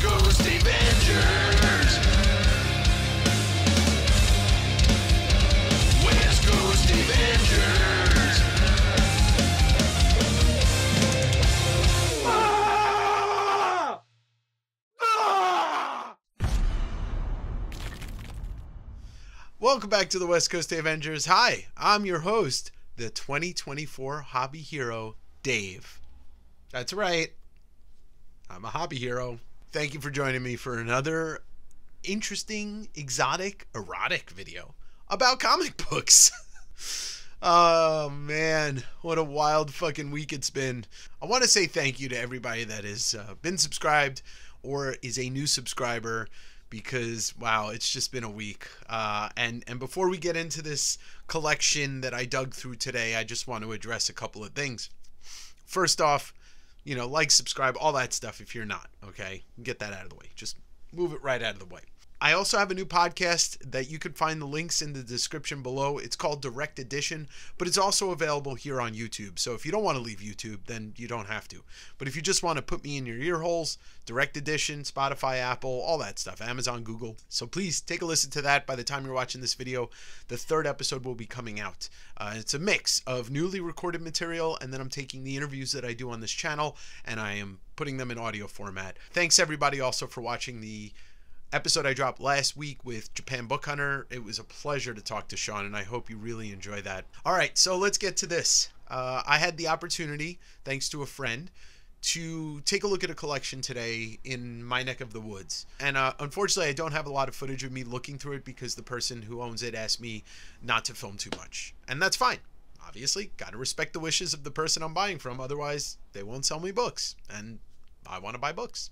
Coast Avengers. West Coast Avengers. Ah! Ah! Welcome back to the West Coast Avengers. Hi, I'm your host, the 2024 hobby hero, Dave. That's right. I'm a hobby hero. Thank you for joining me for another interesting, exotic, erotic video about comic books. Oh man, what a wild fucking week it's been. I want to say thank you to everybody that has been subscribed or is a new subscriber, because wow, it's just been a week. And before we get into this collection that I dug through today, I just want to address a couple of things. First off, you know, like, subscribe, all that stuff if you're not, okay? Get that out of the way. Just move it right out of the way. I also have a new podcast that you can find the links in the description below. It's called Direct Edition, but it's also available here on YouTube. So if you don't want to leave YouTube, then you don't have to. But if you just want to put me in your ear holes, Direct Edition, Spotify, Apple, all that stuff, Amazon, Google. So please take a listen to that. By the time you're watching this video, the third episode will be coming out. It's a mix of newly recorded material, and then I'm taking the interviews that I do on this channel, and I am putting them in audio format. Thanks everybody also for watching the episode I dropped last week with Japan Book Hunter. It was a pleasure to talk to Sean, and I hope you really enjoy that. All right, so let's get to this. I had the opportunity, thanks to a friend, to take a look at a collection today in my neck of the woods. And unfortunately, I don't have a lot of footage of me looking through it because the person who owns it asked me not to film too much. And that's fine. Obviously, got to respect the wishes of the person I'm buying from. Otherwise, they won't sell me books. And I want to buy books.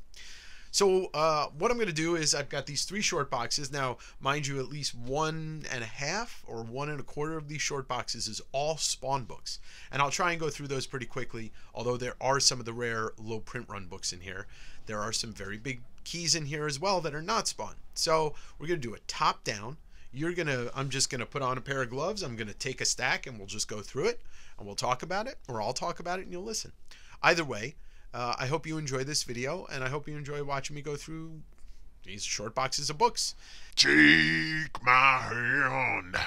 So what I'm going to do is I've got these 3 short boxes. Now, mind you, at least 1.5 or 1.25 of these short boxes is all Spawn books. And I'll try and go through those pretty quickly, although there are some of the rare low print run books in here. There are some very big keys in here as well that are not Spawn. So we're going to do a top down. I'm just going to put on a pair of gloves. I'm going to take a stack and we'll just go through it and we'll talk about it, or I'll talk about it and you'll listen. Either way, I hope you enjoy this video, and I hope you enjoy watching me go through these short boxes of books. Take my hand.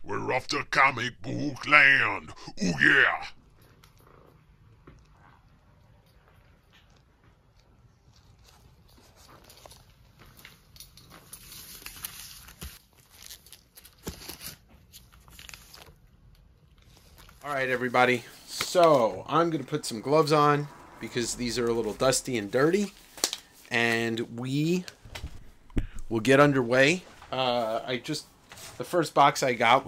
We're off to comic book land. Ooh yeah. All right, everybody. So I'm going to put some gloves on because these are a little dusty and dirty, and we will get underway. The first box I got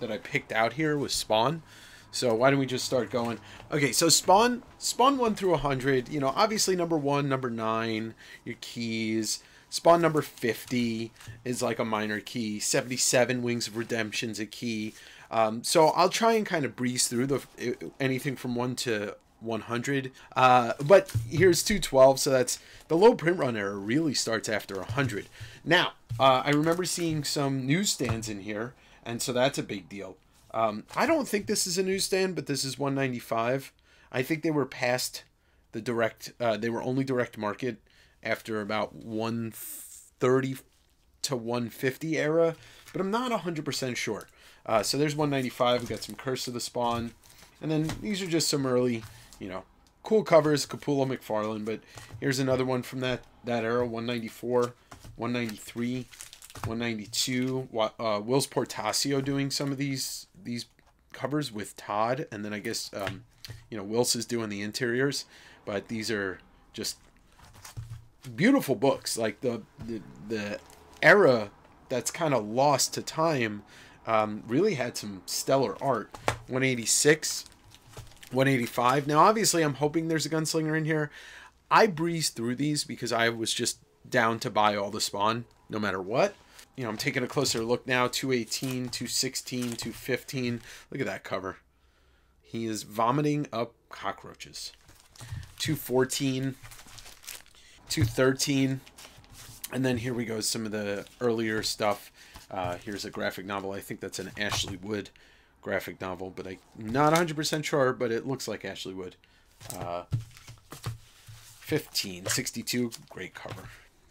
that I picked out here was Spawn. So why don't we just start going? Okay, so Spawn 1 through 100, you know, obviously number 1, number 9, your keys. Spawn number 50 is like a minor key. 77, Wings of Redemption's a key. So I'll try and kind of breeze through anything from 1 to 100. But here's 212, so that's the low print run era really starts after 100. Now, I remember seeing some newsstands in here, and so that's a big deal. I don't think this is a newsstand, but this is 195. I think they were past the direct, they were only direct market after about 130 to 150 era, but I'm not 100% sure. So there's 195. We got some Curse of the Spawn, and then these are just some early, you know, cool covers, Capullo McFarlane. But here's another one from that era: 194, 193, 192. Will's Portasio doing some of these covers with Todd, and then I guess you know, Wills is doing the interiors. But these are just beautiful books. Like the era that's kind of lost to time. Really had some stellar art. 186, 185. Now, obviously, I'm hoping there's a gunslinger in here. I breezed through these because I was just down to buy all the Spawn, no matter what. You know, I'm taking a closer look now. 218, 216, 215. Look at that cover. He is vomiting up cockroaches. 214, 213. And then here we go, some of the earlier stuff. Here's a graphic novel. I think that's an Ashley Wood graphic novel, but I'm not 100% sure, but it looks like Ashley Wood. 15, 62, great cover.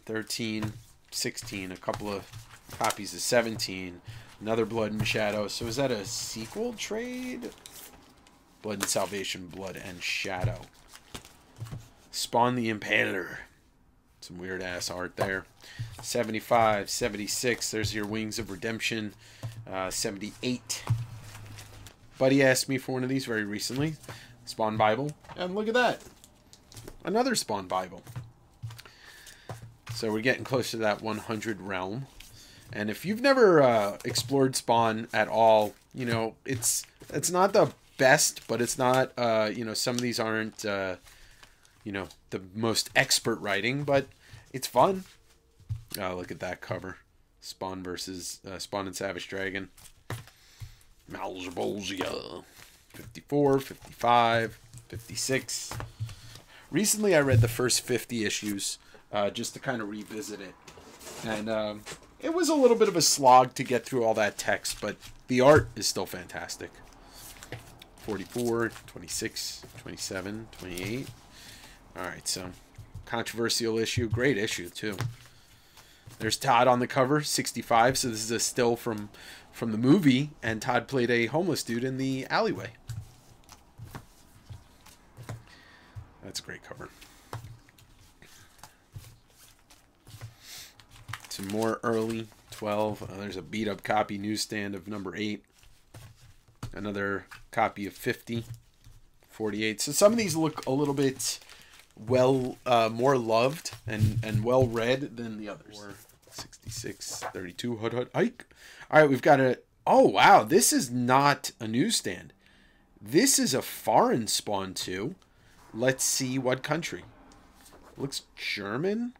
13, 16, a couple of copies of 17, another Blood and Shadow. So is that a sequel trade? Blood and Salvation, Blood and Shadow. Spawn the Impaler. Some weird ass art there. 75, 76. There's your Wings of Redemption. 78. Buddy asked me for one of these very recently. Spawn Bible. And look at that. Another Spawn Bible. So we're getting close to that 100 realm. And if you've never explored Spawn at all, you know, it's not the best, but it's not, you know, some of these aren't, you know, the most expert writing, but it's fun. Oh, look at that cover. Spawn versus Spawn and Savage Dragon. Malbolgia. 54, 55, 56. Recently I read the first 50 issues just to kind of revisit it. And it was a little bit of a slog to get through all that text, but the art is still fantastic. 44, 26, 27, 28. Alright, so controversial issue. Great issue, too. There's Todd on the cover, 65. So this is a still from the movie, and Todd played a homeless dude in the alleyway. That's a great cover. Some more early, 12. There's a beat-up copy newsstand of number 8. Another copy of 50. 48. So some of these look a little bit more loved and well read than the others. 66, 32, Hud Ike. All right, we've got a... Oh, wow, this is not a newsstand. This is a foreign Spawn 2. Let's see what country. Looks German?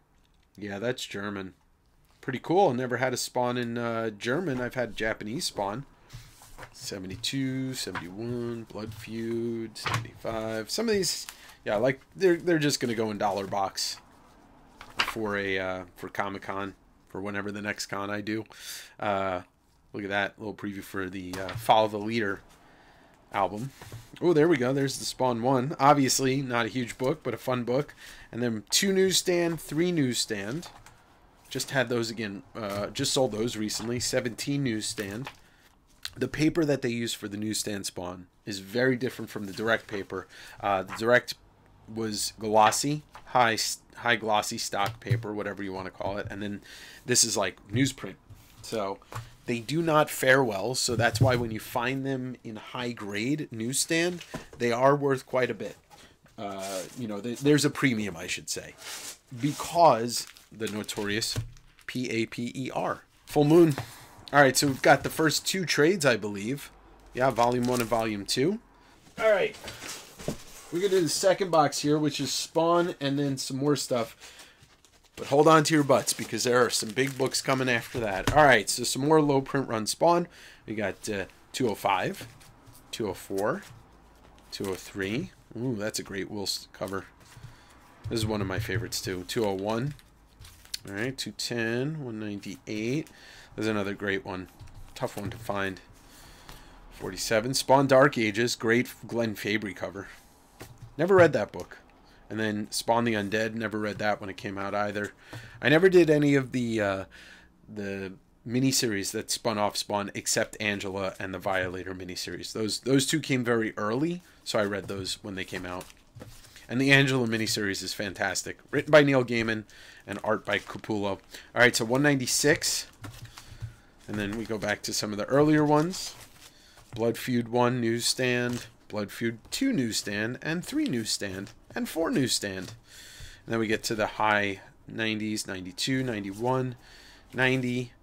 Yeah, that's German. Pretty cool. Never had a Spawn in German. I've had Japanese Spawn. 72, 71, Blood Feud, 75. Some of these, yeah, like they're just gonna go in dollar box for Comic-Con, for whenever the next con I do. Look at that little preview for the Follow the Leader album. Oh, there we go. There's the Spawn 1. Obviously, not a huge book, but a fun book. And then 2 newsstand, 3 newsstand. Just had those again. Just sold those recently. 17 newsstand. The paper that they use for the newsstand Spawn is very different from the direct paper. The direct was glossy, high glossy stock paper, whatever you want to call it. And then this is like newsprint. So they do not fare well. So that's why when you find them in high grade newsstand, they are worth quite a bit. You know, there's a premium, I should say, because the notorious PAPER. Full Moon. All right, so we've got the first 2 trades, I believe. Yeah, Volume 1 and Volume 2. All right. We're going to do the second box here, which is Spawn and then some more stuff. But hold on to your butts, because there are some big books coming after that. All right, so some more low print run Spawn. We got 205, 204, 203. Ooh, that's a great Wills cover. This is one of my favorites, too. 201. All right, 210, 198. There's another great one. Tough one to find. 47. Spawn Dark Ages. Great Glenn Fabry cover. Never read that book. And then Spawn the Undead. Never read that when it came out either. I never did any of the miniseries that spun off Spawn except Angela and the Violator miniseries. Those 2 came very early, so I read those when they came out. And the Angela miniseries is fantastic. Written by Neil Gaiman and art by Capullo. All right, so 196. And then we go back to some of the earlier ones. Blood Feud 1 newsstand, Blood Feud 2 newsstand, and 3 newsstand, and 4 newsstand. And then we get to the high 90s, 92, 91, 90,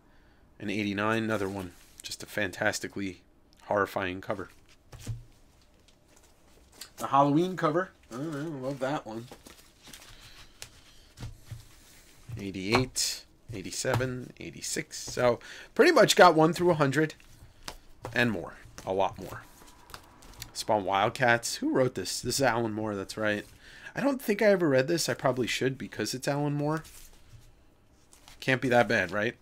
and 89. Another one. Just a fantastically horrifying cover. The Halloween cover. I love that one. 88. 87, 86. So pretty much got 1 through 100 and more. A lot more. Spawn Wildcats. Who wrote this? This is Alan Moore, that's right. I don't think I ever read this. I probably should because it's Alan Moore. Can't be that bad, right?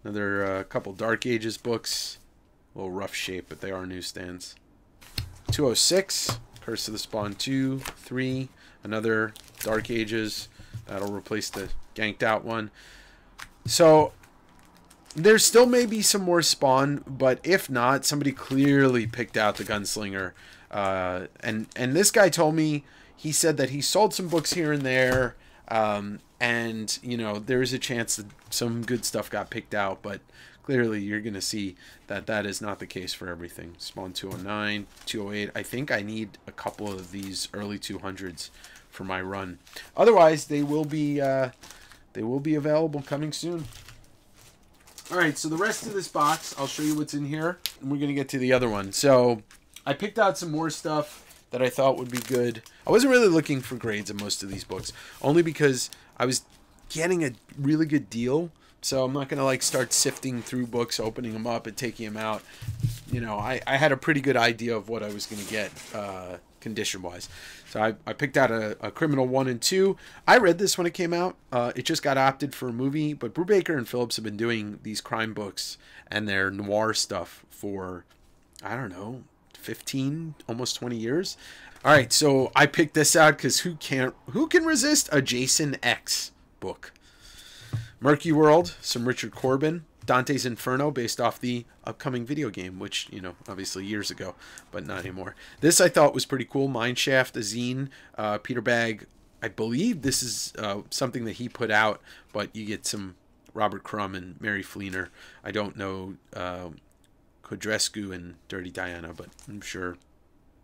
Another couple Dark Ages books. A little rough shape, but they are newsstands. 206. Curse of the Spawn 2, 3, Another Dark Ages. That'll replace the ganked out one. So there still may be some more Spawn, but if not, somebody clearly picked out the Gunslinger. And this guy told me, he said that he sold some books here and there, and, you know, there is a chance that some good stuff got picked out, but clearly you're going to see that that is not the case for everything. Spawn 209, 208. I think I need a couple of these early 200s for my run. Otherwise, they will be available coming soon. All right, so the rest of this box, I'll show you what's in here, and we're going to get to the other one. So I picked out some more stuff that I thought would be good. I wasn't really looking for grades in most of these books, only because I was getting a really good deal. So I'm not going to like start sifting through books, opening them up and taking them out. You know, I had a pretty good idea of what I was going to get condition-wise. So I picked out a Criminal 1 and 2. I read this when it came out. It just got opted for a movie, but Brubaker and Phillips have been doing these crime books and their noir stuff for, I don't know, 15, almost 20 years. All right, so I picked this out because who can resist a Jason X book? Murky World, some Richard Corbin. Dante's Inferno, based off the upcoming video game, which, you know, obviously years ago, but not anymore. This I thought was pretty cool. Mineshaft, a zine. Peter Bagg, I believe this is something that he put out, but you get some Robert Crumb and Mary Fleener. I don't know Kodrescu and Dirty Diana, but I'm sure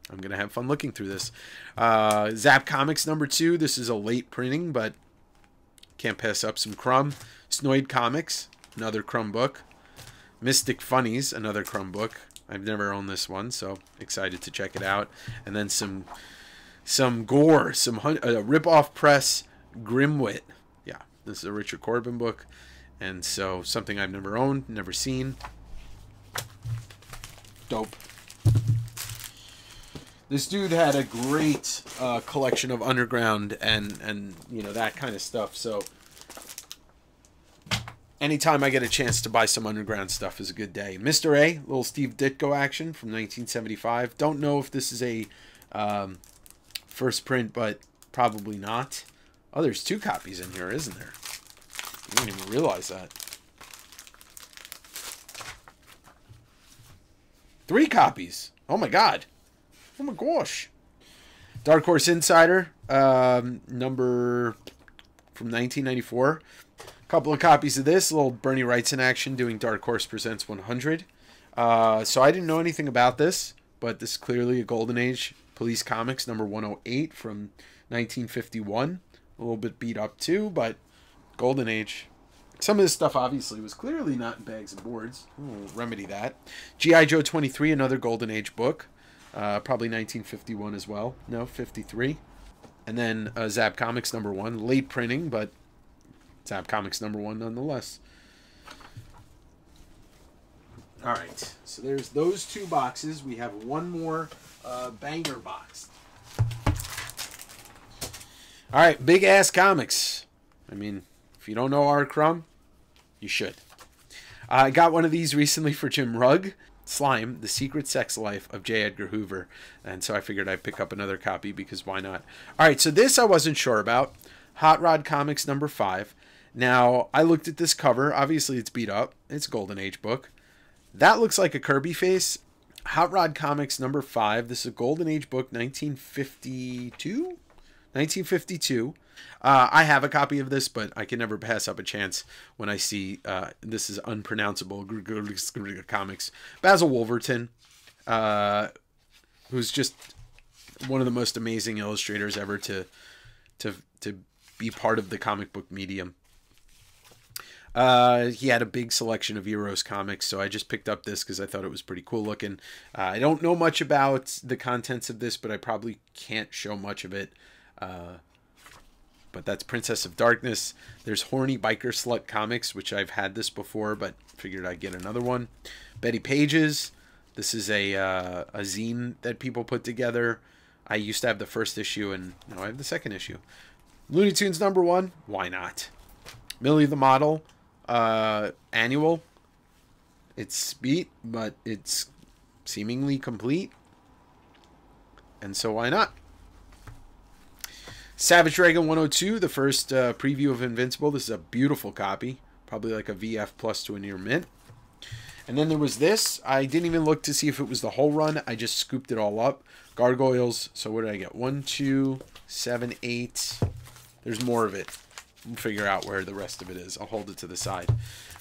I'm going to have fun looking through this. Zap Comics #2. This is a late printing, but can't pass up some Crumb. Snoid Comics, another Crumb book. Mystic Funnies, another Crumb book. I've never owned this one, so excited to check it out. And then some gore, some rip-off press Grimwit. Yeah, this is a Richard Corbin book. And so something I've never owned, never seen. Dope. This dude had a great collection of underground and you know, that kind of stuff. So anytime I get a chance to buy some underground stuff is a good day. Mr. A, little Steve Ditko action from 1975. Don't know if this is a first print, but probably not. Oh, there's 2 copies in here, isn't there? I didn't even realize that. 3 copies. Oh my god. Oh my gosh. Dark Horse Insider, number from 1994. A couple of copies of this. A little Bernie Wrightson action doing Dark Horse Presents 100. So I didn't know anything about this, but this is clearly a Golden Age Police Comics number 108 from 1951. A little bit beat up too, but Golden Age. Some of this stuff obviously was clearly not in bags and boards. We'll remedy that. G.I. Joe 23, another Golden Age book. Probably 1951 as well. No, 53. And then Zap Comics #1. Late printing, but Zap Comics #1 nonetheless. All right. So there's those 2 boxes. We have one more banger box. All right. Big Ass Comics. I mean, if you don't know R. Crumb, you should. I got one of these recently for Jim Rugg. Slime, The Secret Sex Life of J. Edgar Hoover. And so I figured I'd pick up another copy because why not? All right, so this I wasn't sure about. Hot Rod Comics #5. Now, I looked at this cover. Obviously, it's beat up. It's a Golden Age book. That looks like a Kirby face. Hot Rod Comics #5. This is a Golden Age book, 1952? 1952. I have a copy of this, but I can never pass up a chance when I see this is unpronounceable comics. Basil Wolverton, who's just one of the most amazing illustrators ever to be part of the comic book medium. He had a big selection of Eros comics, so I just picked up this because I thought it was pretty cool looking. I don't know much about the contents of this, but I probably can't show much of it. But that's Princess of Darkness. There's Horny Biker Slut Comics, which I've had this before, but figured I'd get another one. Betty Pages. This is a zine that people put together. I used to have the first issue, and now I have the second issue. Looney Tunes #1. Why not? Millie the Model. Annual. It's beat, but it's seemingly complete. And so why not? Savage Dragon 102, the first preview of Invincible. This is a beautiful copy. Probably like a VF plus to a near mint. And then there was this. I didn't even look to see if it was the whole run. I just scooped it all up. Gargoyles. So what did I get? 1, 2, 7, 8. There's more of it. We'll figure out where the rest of it is. I'll hold it to the side.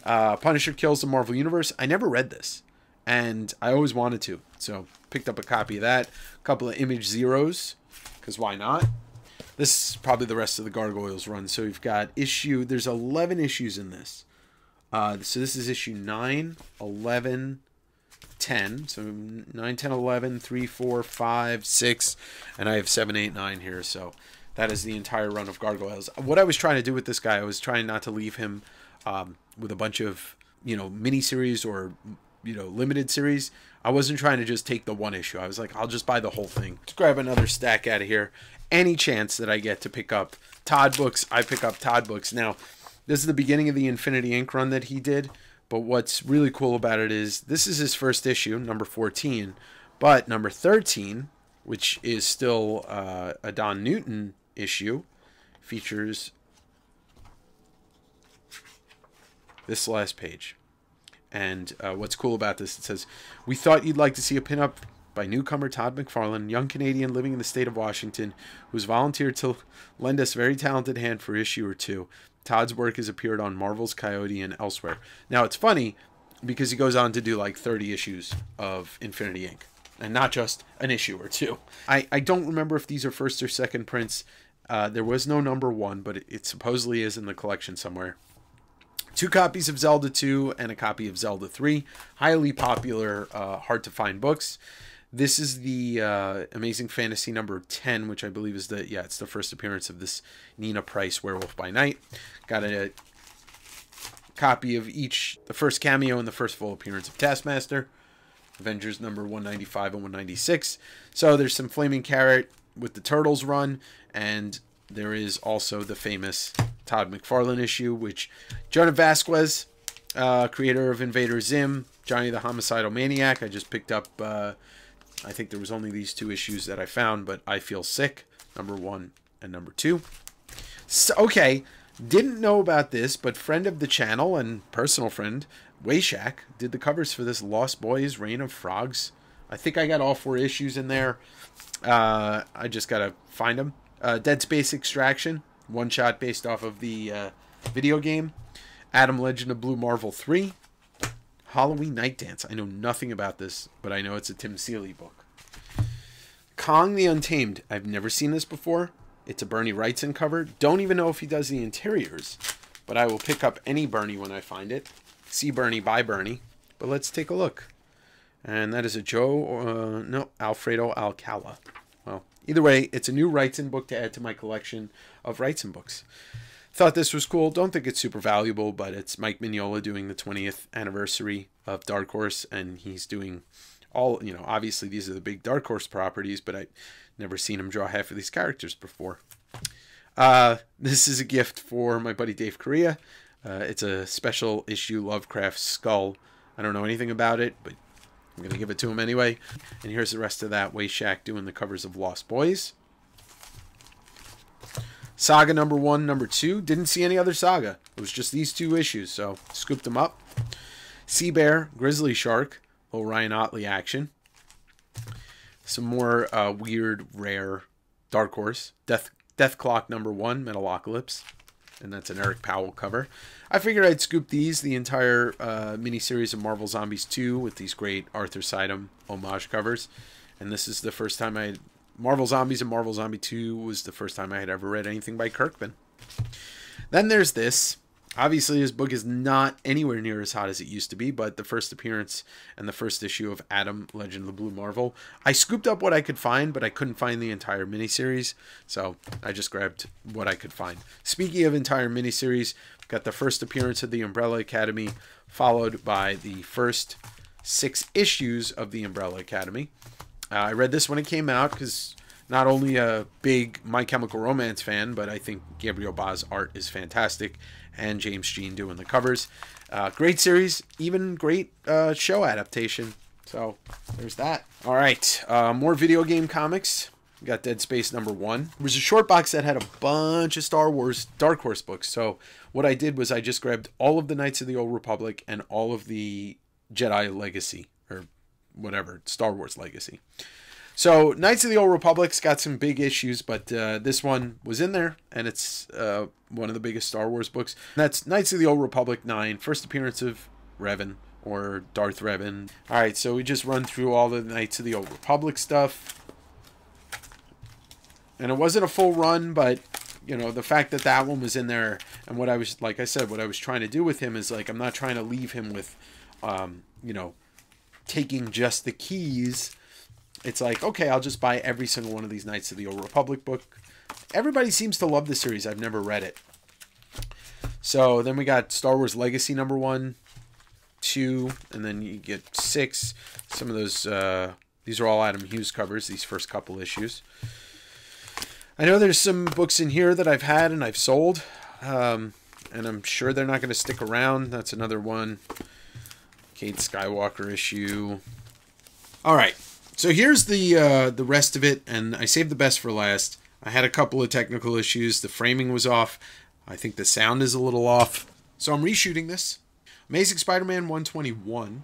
Punisher Kills the Marvel Universe. I never read this, and I always wanted to. So picked up a copy of that. A couple of Image Zeros, because why not? This is probably the rest of the Gargoyles run. So we've got there's 11 issues in this. So this is issue 9, 11, 10. So 9, 10, 11, 3, 4, 5, 6. And I have 7, 8, 9 here. So that is the entire run of Gargoyles. What I was trying to do with this guy, I was trying not to leave him with a bunch of, miniseries or, limited series. I wasn't trying to just take the one issue. I was like, I'll just buy the whole thing. Let's grab another stack out of here. Any chance that I get to pick up Todd books, I pick up Todd books. Now, this is the beginning of the Infinity Inc. run that he did. But what's really cool about it is this is his first issue, number 14. But number 13, which is still a Don Newton issue, features this last page. And what's cool about this, it says, "We thought you'd like to see a pinup by newcomer Todd McFarlane, young Canadian living in the state of Washington, who's volunteered to lend us a very talented hand for issue or two. Todd's work has appeared on Marvel's Coyote and elsewhere." Now, it's funny because he goes on to do like 30 issues of Infinity Inc. and not just an issue or two. I don't remember if these are first or second prints. There was no number 1, but it supposedly is in the collection somewhere. 2 copies of Zelda 2 and a copy of Zelda 3. Highly popular, hard to find books. This is the Amazing Fantasy number 10, which I believe is it's the first appearance of this Nina Price Werewolf by Night. Got a copy of each, the first cameo and the first full appearance of Taskmaster. Avengers number 195 and 196. So there's some Flaming Carrot with the Turtles run, and there is also the famous Todd McFarlane issue, which Jonah Vasquez, creator of Invader Zim, Johnny the Homicidal Maniac. I just picked up, I think there was only these 2 issues that I found, but I Feel Sick, number 1 and number 2. So, okay, didn't know about this, but friend of the channel and personal friend, Wayshak, did the covers for this Lost Boys Reign of Frogs. I think I got all 4 issues in there. I just got to find them. Dead Space Extraction, one shot based off of the video game. Adam Legend of Blue Marvel 3. Halloween Night Dance. I know nothing about this, but I know it's a Tim Seeley book. Kong the Untamed. I've never seen this before. It's a Bernie Wrightson cover. Don't even know if he does the interiors, but I will pick up any Bernie when I find it. See Bernie, buy Bernie. But let's take a look. And that is a Alfredo Alcala. Well, either way, it's a new Wrightson book to add to my collection of Wrightson books. Thought this was cool. Don't think it's super valuable, but it's Mike Mignola doing the 20th anniversary of Dark Horse, and he's doing all, obviously these are the big Dark Horse properties, but I've never seen him draw half of these characters before. This is a gift for my buddy Dave Correa. It's a special issue Lovecraft Skull. I don't know anything about it, but I'm going to give it to him anyway. And here's the rest of that. Wayshak doing the covers of Lost Boys. Saga number 1, number 2. Didn't see any other Saga. It was just these 2 issues, so scooped them up. Sea Bear, Grizzly Shark, little Ryan Otley action. Some more weird, rare Dark Horse. Death Clock number 1, Metalocalypse. And that's an Eric Powell cover. I figured I'd scoop these, the entire miniseries of Marvel Zombies 2 with these great Arthur Sidem homage covers. And this is the first time Marvel Zombies and Marvel Zombie 2 was the first time I had ever read anything by Kirkman. Then there's this. Obviously, his book is not anywhere near as hot as it used to be, but the first appearance and the first issue of Adam, Legend of the Blue Marvel. I scooped up what I could find, but I couldn't find the entire miniseries, so I just grabbed what I could find. Speaking of entire miniseries, got the first appearance of the Umbrella Academy, followed by the first 6 issues of the Umbrella Academy. I read this when it came out because not only a big My Chemical Romance fan, but I think Gabriel Ba's art is fantastic, and James Jean doing the covers. Great series, even great show adaptation. So there's that. All right, more video game comics. We got Dead Space #1. It was a short box that had a bunch of Star Wars Dark Horse books. So what I did was I just grabbed all of the Knights of the Old Republic and all of the Jedi Legacy, or whatever, Star Wars Legacy. So Knights of the Old Republic's got some big issues, but this one was in there, and it's one of the biggest Star Wars books. And that's Knights of the Old Republic 9, first appearance of Revan, or Darth Revan. All right, so we just run through all the Knights of the Old Republic stuff. And it wasn't a full run, but, you know, the fact that that one was in there, and what I was, like I said, what I was trying to do with him is, like, I'm not trying to leave him with, you know, taking just the keys. It's like, okay, I'll just buy every single one of these Knights of the Old Republic book. Everybody seems to love the series. I've never read it. So then we got Star Wars Legacy #1, 2, and then you get 6. Some of those, these are all Adam Hughes covers, these first couple issues. I know there's some books in here that I've had and I've sold, and I'm sure they're not going to stick around. That's another one. Cade Skywalker issue. All right, so here's the rest of it, and I saved the best for last. I had a couple of technical issues. The framing was off. I think the sound is a little off. So I'm reshooting this. Amazing Spider-Man 121.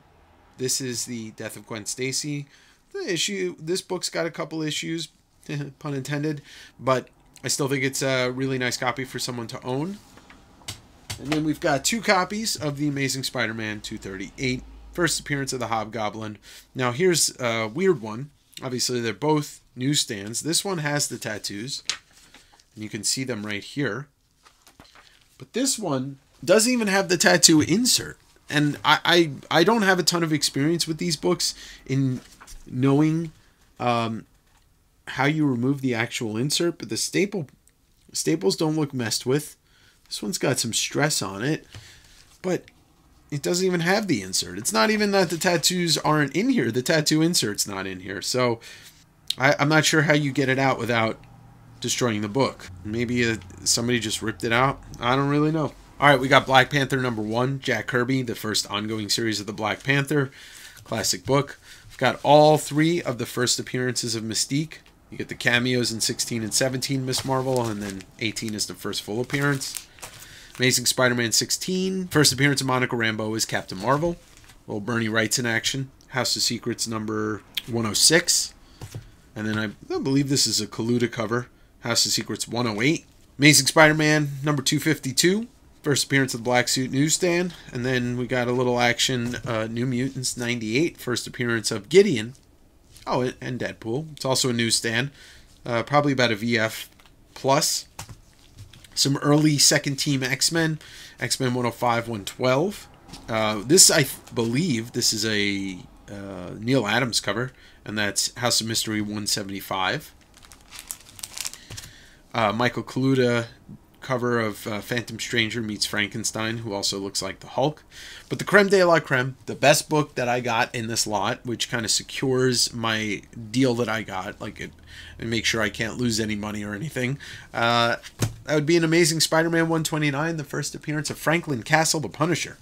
This is the Death of Gwen Stacy. This book's got a couple issues, pun intended, but I still think it's a really nice copy for someone to own. And then we've got 2 copies of the Amazing Spider-Man 238, first appearance of the Hobgoblin. Now here's a weird one. Obviously they're both newsstands. This one has the tattoos, and you can see them right here. But this one doesn't even have the tattoo insert. And I don't have a ton of experience with these books in knowing how you remove the actual insert, but the staples don't look messed with. This one's got some stress on it, but it doesn't even have the insert. It's not even that the tattoos aren't in here. The tattoo insert's not in here. So I'm not sure how you get it out without destroying the book. Maybe somebody just ripped it out. I don't really know. All right, we got Black Panther #1, Jack Kirby, the first ongoing series of the Black Panther. Classic book. We've got all 3 of the first appearances of Mystique. You get the cameos in 16 and 17, Miss Marvel, and then 18 is the first full appearance. Amazing Spider-Man 16, first appearance of Monica Rambeau as Captain Marvel. Little Bernie Wright's in action. House of Secrets #106. And then I believe this is a Kaluta cover. House of Secrets 108. Amazing Spider-Man #252. First appearance of the Black Suit newsstand. And then we got a little action, New Mutants 98. First appearance of Gideon. Oh, and Deadpool. It's also a newsstand. Probably about a VF plus. Some early second team X-Men. X-Men 105, 112. This, I believe, this is a Neil Adams cover. And that's House of Mystery 175. Michael Kaluta cover of Phantom Stranger meets Frankenstein, who also looks like the Hulk. But the creme de la creme, the best book that I got in this lot, which kind of secures my deal that I got, like it, and make sure I can't lose any money or anything. That would be an Amazing Spider-Man 129, the first appearance of Franklin Castle, the Punisher.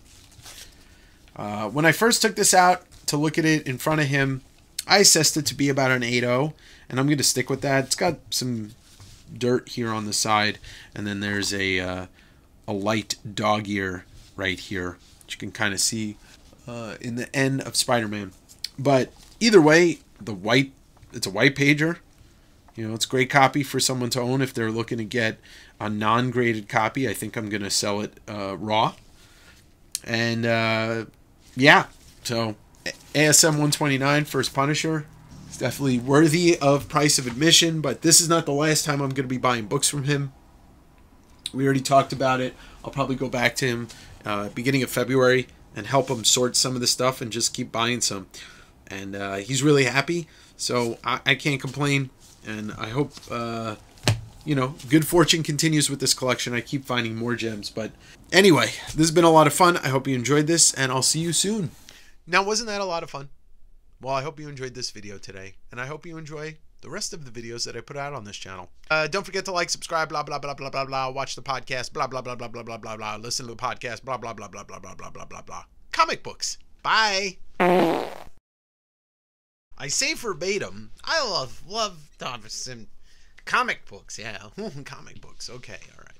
When I first took this out to look at it in front of him, I assessed it to be about an 8.0, and I'm going to stick with that. It's got some dirt here on the side, and then there's a light dog ear right here, which you can kind of see in the end of Spider-Man. But either way, it's a white pager. You know, it's a great copy for someone to own if they're looking to get a non-graded copy. I think I'm going to sell it raw. And yeah, so ASM 129, first Punisher. It's definitely worthy of price of admission, but this is not the last time I'm going to be buying books from him. We already talked about it. I'll probably go back to him beginning of February and help him sort some of the stuff and just keep buying some. And he's really happy, so I can't complain. And I hope, you know, good fortune continues with this collection. I keep finding more gems. But anyway, this has been a lot of fun. I hope you enjoyed this, and I'll see you soon. Now, wasn't that a lot of fun? Well, I hope you enjoyed this video today, and I hope you enjoy the rest of the videos that I put out on this channel. Don't forget to like, subscribe, blah, blah, blah, blah, blah, blah, watch the podcast, blah, blah, blah, blah, blah, blah, blah, blah, listen to the podcast, blah, blah, blah, blah, blah, blah, blah, blah, blah, blah. Comic books. Bye. I I say verbatim. I love some comic books. Yeah, comic books. Okay, all right.